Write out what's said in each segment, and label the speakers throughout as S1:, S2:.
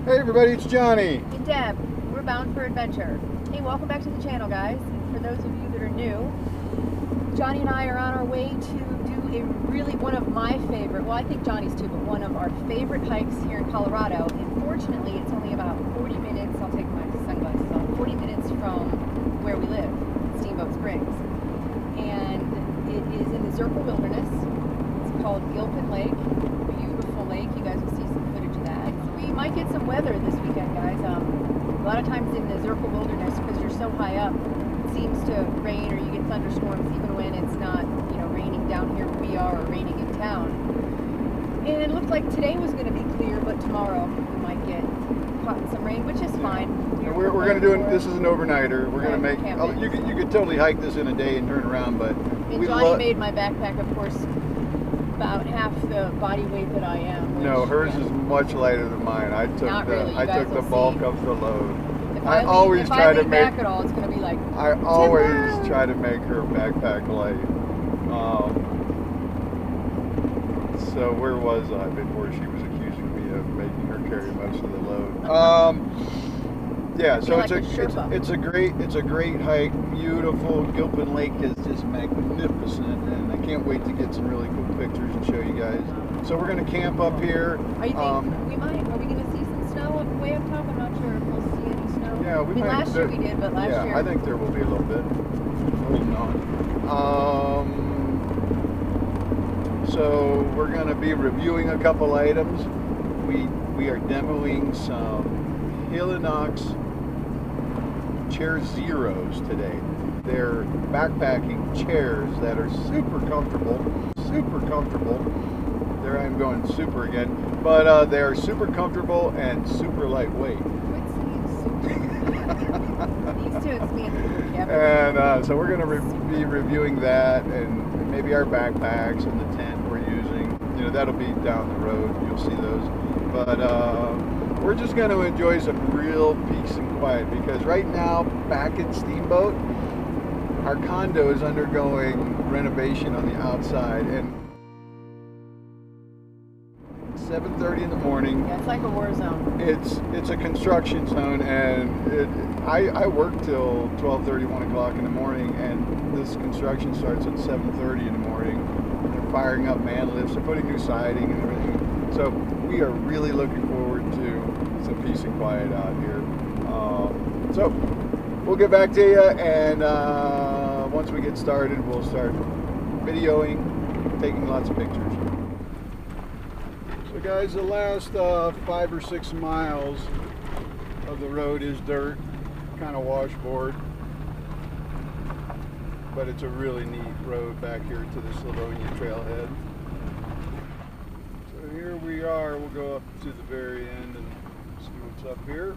S1: Hey everybody, it's Johnny.
S2: And Deb. We're bound for adventure. Hey, welcome back to the channel, guys. For those of you that are new, Johnny and I are on our way to do one of my favorite, well, I think Johnny's too, but one of our favorite hikes here in Colorado. And fortunately, it's only about 40 minutes, I'll take my sunglasses off, 40 minutes from where we live, Steamboat Springs. And it is in the Zirkel wilderness. It's called Gilpin Lake. Beautiful lake. You guys will see some footage of that. We might get some weather this weekend, guys. A lot of times in the Zirkel wilderness, because you're so high up, it seems to rain or you get thunderstorms even when it's not, raining down here where we are or raining in town. And it looked like today was going to be clear, but tomorrow we might get caught in some rain, which is fine.
S1: We're going to do it. This is an overnighter. We're going to make.
S2: You
S1: could totally hike this in a day and turn around, but
S2: and Johnny made my backpack, of course, about half the body weight that I am.
S1: No, hers is much lighter than mine. I took the bulk of the load.
S2: If
S1: I always try to make
S2: back at all, it's going to be like
S1: I always try to make her backpack light. So where was I before she was accusing me of making her carry most of the load? Yeah, so it's a great hike, beautiful. Gilpin Lake is just magnificent, and I can't wait to get some really cool pictures and show you guys. So we're gonna camp up here.
S2: Are we gonna see some snow way up top? I'm not sure if we'll see any snow.
S1: Yeah, we might.
S2: Last year we did, but last year.
S1: Yeah, I think there will be a little bit. Holding on. So we're gonna be reviewing a couple items. We are demoing some Hillinox Chair Zeros today. They're backpacking chairs that are super comfortable. There I'm going super again, but they are super comfortable and super lightweight.
S2: These two, it's me and the cabin.
S1: And so we're going to be reviewing that and maybe our backpacks and the tent we're using. That'll be down the road. You'll see those. But we're just going to enjoy some real peace and quiet because right now, back in Steamboat, our condo is undergoing renovation on the outside, and 7:30 in the morning.
S2: Yeah, it's like a war zone.
S1: It's a construction zone, and I work till 12:30, 1 o'clock in the morning, and this construction starts at 7:30 in the morning. They're firing up man lifts, they're putting new siding and everything. So we are really looking forward to some peace and quiet out here. So we'll get back to you, and once we get started, we'll start videoing, taking lots of pictures. So guys, the last 5 or 6 miles of the road is dirt, kind of washboard, but it's a really neat road back here to the Trailhead. So here we are. We'll go up to the very end and see what's up here.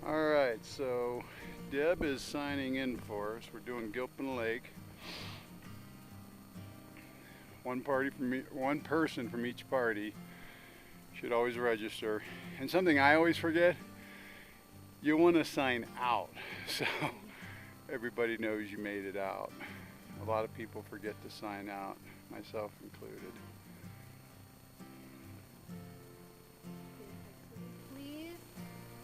S1: Alright, so Deb is signing in for us. We're doing Gilpin Lake. One person from each party should always register. And something I always forget, you want to sign out so everybody knows you made it out. A lot of people forget to sign out, myself included.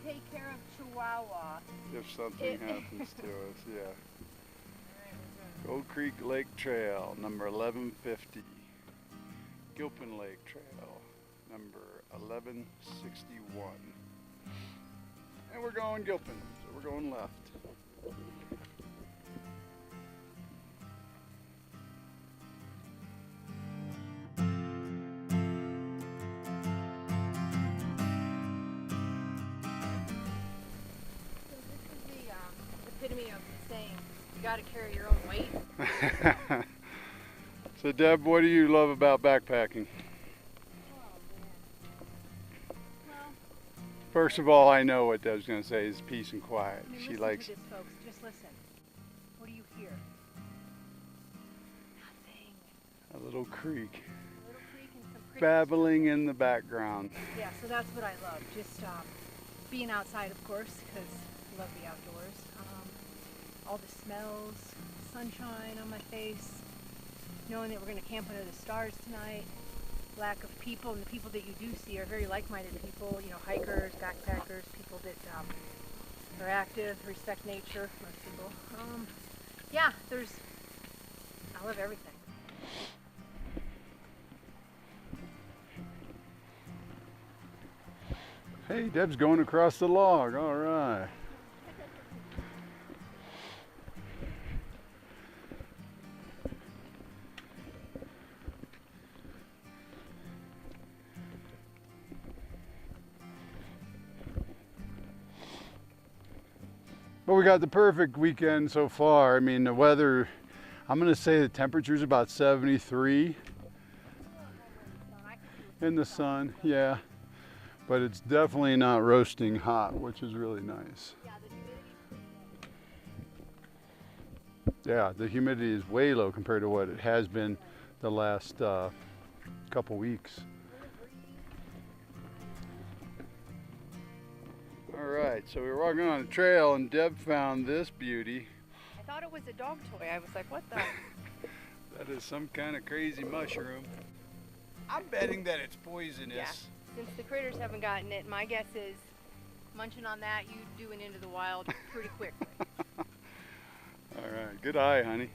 S2: Take care of Chihuahua.
S1: If something happens to us, yeah. Gold Creek Lake Trail, number 1150. Gilpin Lake Trail, number 1161. And we're going Gilpin, so we're going left.
S2: Epitome of saying you got to carry your own weight.
S1: So Deb, what do you love about backpacking?
S2: Oh man. Well,
S1: first of all, I know what Deb's going to say is peace and quiet.
S2: She likes. This, folks. Just listen. What do you hear? Nothing.
S1: A little creek.
S2: A little creek and some crickets.
S1: Babbling in the background.
S2: Yeah, so that's what I love. Just being outside, of course, because love the outdoors. All the smells, sunshine on my face, knowing that we're going to camp under the stars tonight, lack of people, and the people that you do see are very like-minded people, you know, hikers, backpackers, people that are active, respect nature, most people. Yeah, I love everything.
S1: Hey, Deb's going across the log. All right. Well, we got the perfect weekend so far. I mean, the weather, I'm going to say the temperature's about 73 in the sun, yeah. But it's definitely not roasting hot, which is really nice. Yeah, the humidity is way low compared to what it has been the last couple weeks. All right, so we were walking on a trail and Deb found this beauty.
S2: I thought it was a dog toy. I was like, what the?
S1: That is some kind of crazy mushroom. I'm betting that it's poisonous.
S2: Yeah. Since the critters haven't gotten it, my guess is munching on that, you do an into the wild pretty quickly.
S1: All right, good eye, honey.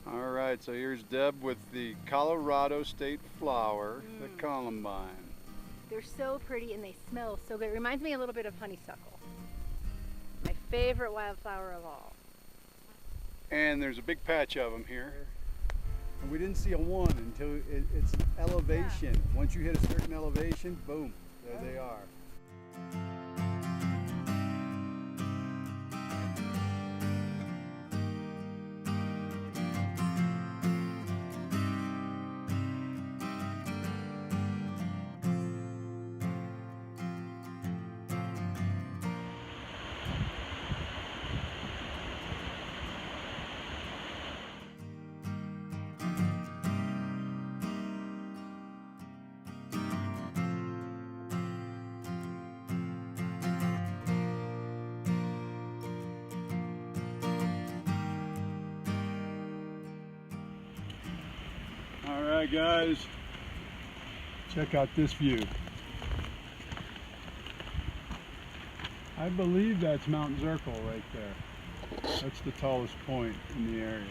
S1: All right, so here's Deb with the Colorado State flower, the columbine.
S2: They're so pretty and they smell so good. It reminds me a little bit of honeysuckle. My favorite wildflower of all.
S1: And there's a big patch of them here. And we didn't see a one until it's elevation. Yeah. Once you hit a certain elevation, boom, there they are. Alright guys, check out this view. I believe that's Mount Zirkel right there. That's the tallest point in the area.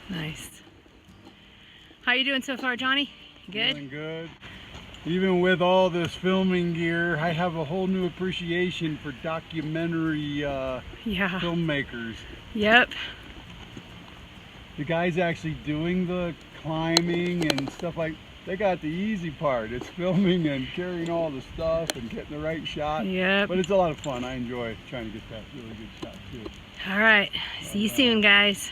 S2: Nice. How you doing so far, Johnny? Good?
S1: Doing good. Even with all this filming gear, I have a whole new appreciation for documentary filmmakers.
S2: Yep.
S1: The guys actually doing the climbing and stuff they got the easy part. It's filming and carrying all the stuff and getting the right shot.
S2: Yep.
S1: But it's a lot of fun. I enjoy trying to get that really good shot too.
S2: All right. See you soon, guys.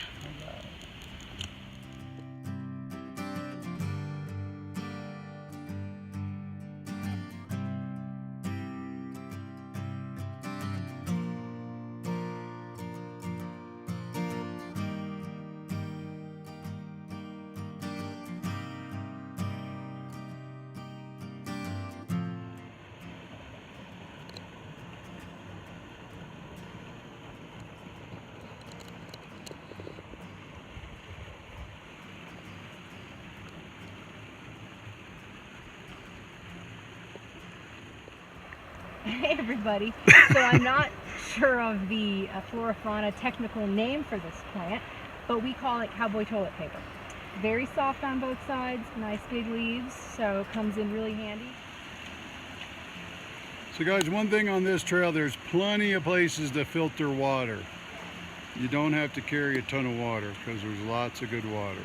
S2: Hey everybody, so I'm not sure of the flora fauna technical name for this plant, but we call it cowboy toilet paper. Very soft on both sides, nice big leaves, so it comes in really handy.
S1: So guys, one thing on this trail, there's plenty of places to filter water. You don't have to carry a ton of water because there's lots of good water.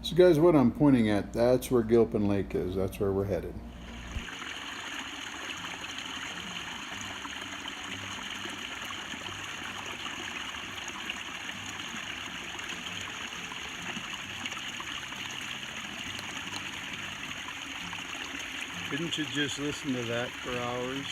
S1: So guys, what I'm pointing at, that's where Gilpin Lake is. That's where we're headed. Didn't you just listen to that for hours?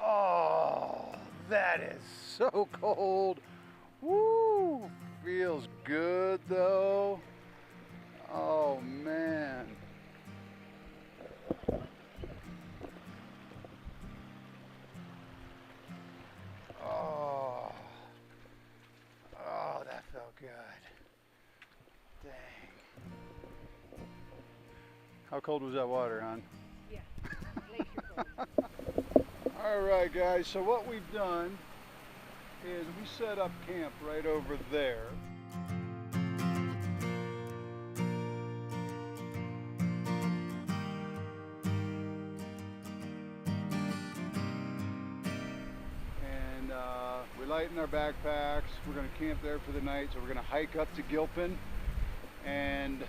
S1: Oh, that is so cold. Woo! Feels good though. Oh man. Oh. Oh, that felt good. Dang. How cold was that water, hon?
S2: Yeah, glacier cold.
S1: All right, guys, so what we've done is we set up camp right over there. And we're lighting our backpacks. We're gonna camp there for the night, so we're gonna hike up to Gilpin and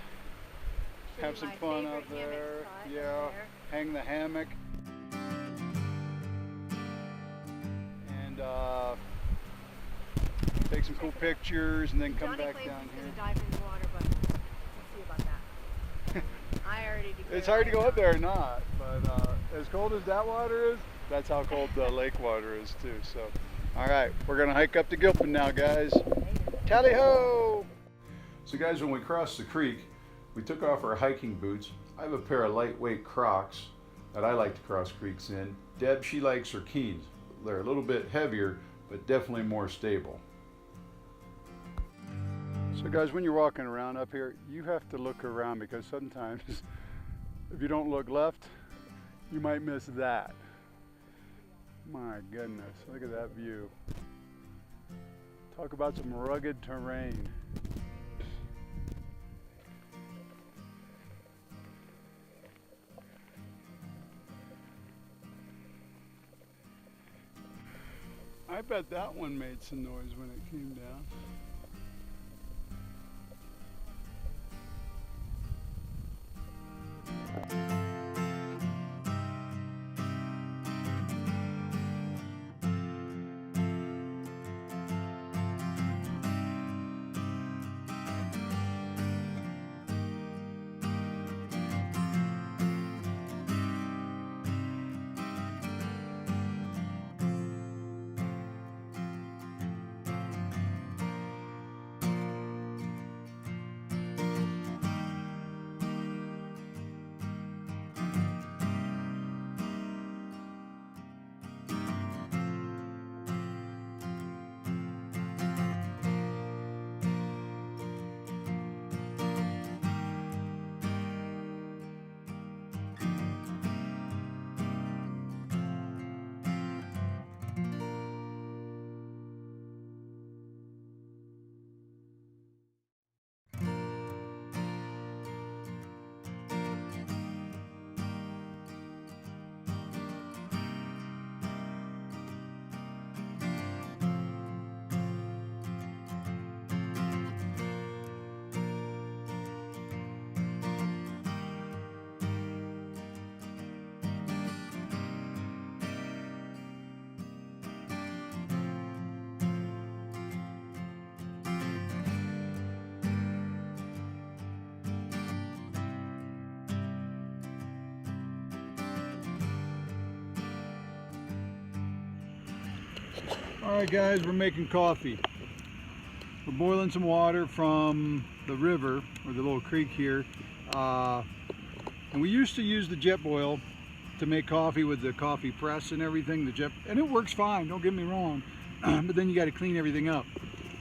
S1: have some fun out there. Yeah, hang the hammock. And take some cool pictures and then come back down here.
S2: Johnny claims he's gonna dive in the water, but we'll see about that. I already declared.
S1: It's hard to go up there or not, but as cold as that water is, that's how cold the lake water is too. So, all right, we're gonna hike up to Gilpin now, guys. Tally ho! So guys, when we crossed the creek, we took off our hiking boots. I have a pair of lightweight Crocs that I like to cross creeks in. Deb, she likes her Keens. They're a little bit heavier, but definitely more stable. So guys, when you're walking around up here, you have to look around because sometimes if you don't look left, you might miss that. My goodness, look at that view. Talk about some rugged terrain. I bet that one made some noise when it came down. All right guys, we're making coffee. We're boiling some water from the river, or the little creek here. And we used to use the jet boil to make coffee with the coffee press and everything, and it works fine, don't get me wrong, but then you got to clean everything up.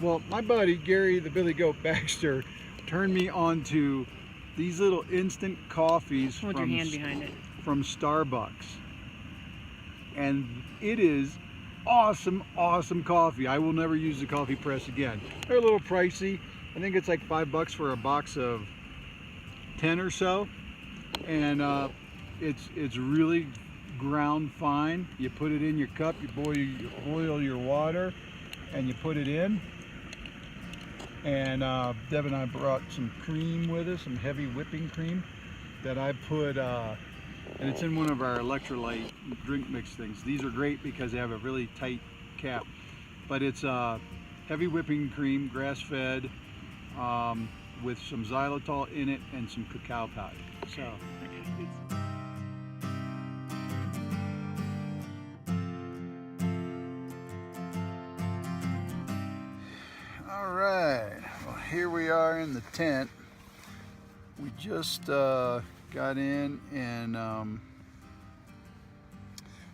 S1: Well, my buddy, Gary the Billy Goat Baxter, turned me on to these little instant coffees
S2: Hold your hand behind it.
S1: From Starbucks. And it is awesome, awesome coffee. I will never use the coffee press again. They're a little pricey. I think it's like $5 for a box of 10 or so. And it's really ground fine. You put it in your cup, you boil your water, and you put it in. And Deb and I brought some cream with us, some heavy whipping cream that I put, and it's in one of our electrolyte drink mix things. These are great because they have a really tight cap. But it's heavy whipping cream, grass-fed, with some xylitol in it and some cacao powder. So here we are in the tent. We just got in, and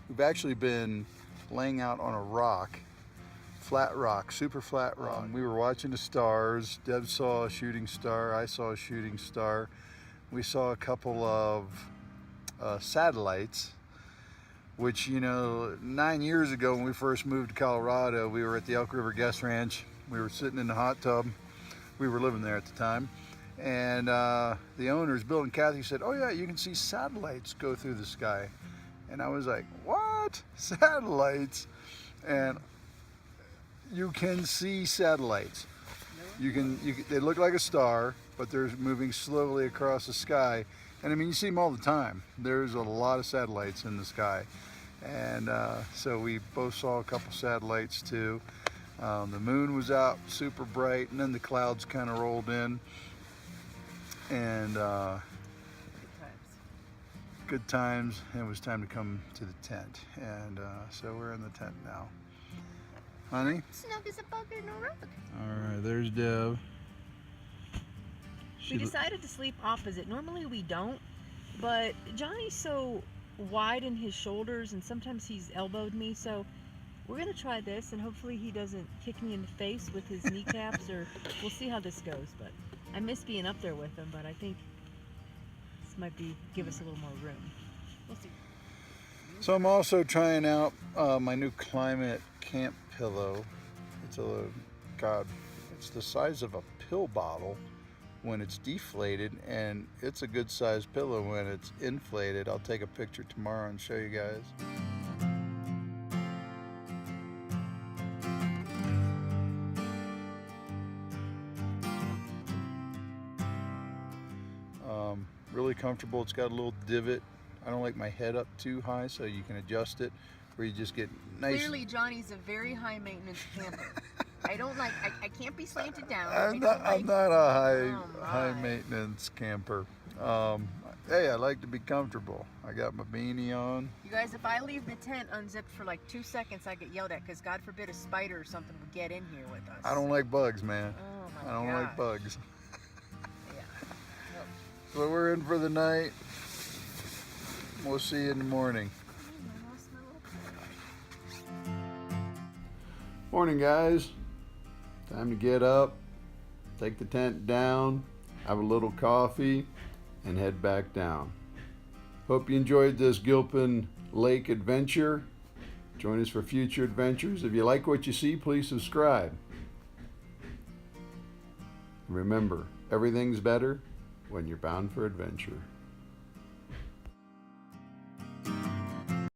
S1: we've actually been laying out on a rock, flat rock, super flat rock. We were watching the stars. Deb saw a shooting star. I saw a shooting star. We saw a couple of satellites, which, you know, 9 years ago when we first moved to Colorado, we were at the Elk River Guest Ranch. We were sitting in the hot tub. We were living there at the time. And the owners, Bill and Kathy, said, "Oh yeah, you can see satellites go through the sky." And I was like, "What? Satellites?" And you can see satellites. You can, they look like a star, but they're moving slowly across the sky. And I mean, you see them all the time. There's a lot of satellites in the sky. And so we both saw a couple satellites too. The moon was out super bright, and then the clouds kind of rolled in. And good times. And it was time to come to the tent. And so we're in the tent now. Honey?
S2: Snug as a bug in a rug.
S1: All right, there's Deb.
S2: We decided to sleep opposite. Normally we don't, but Johnny's so wide in his shoulders, and sometimes he's elbowed me, so we're gonna try this, and hopefully he doesn't kick me in the face with his kneecaps, or we'll see how this goes. But I miss being up there with him, but I think this might give us a little more room. We'll see.
S1: So I'm also trying out my new Climate camp pillow. It's it's the size of a pill bottle when it's deflated, and it's a good sized pillow when it's inflated. I'll take a picture tomorrow and show you guys. Really comfortable. It's got a little divot. I don't like my head up too high, so you can adjust it where you just get nice.
S2: Clearly Johnny's a very high maintenance camper. I can't be slanted down.
S1: I'm not a high maintenance camper. Hey, I like to be comfortable. I got my beanie on.
S2: You guys, if I leave the tent unzipped for like 2 seconds, I get yelled at, because God forbid a spider or something would get in here with us.
S1: I don't like bugs, man.
S2: Oh my God.
S1: I don't like bugs.
S2: Yeah. Nope.
S1: So we're in for the night. We'll see you in the morning. Morning, guys. Time to get up, take the tent down, have a little coffee, and head back down. Hope you enjoyed this Gilpin Lake adventure. Join us for future adventures. If you like what you see, please subscribe. Remember, everything's better when you're bound for adventure.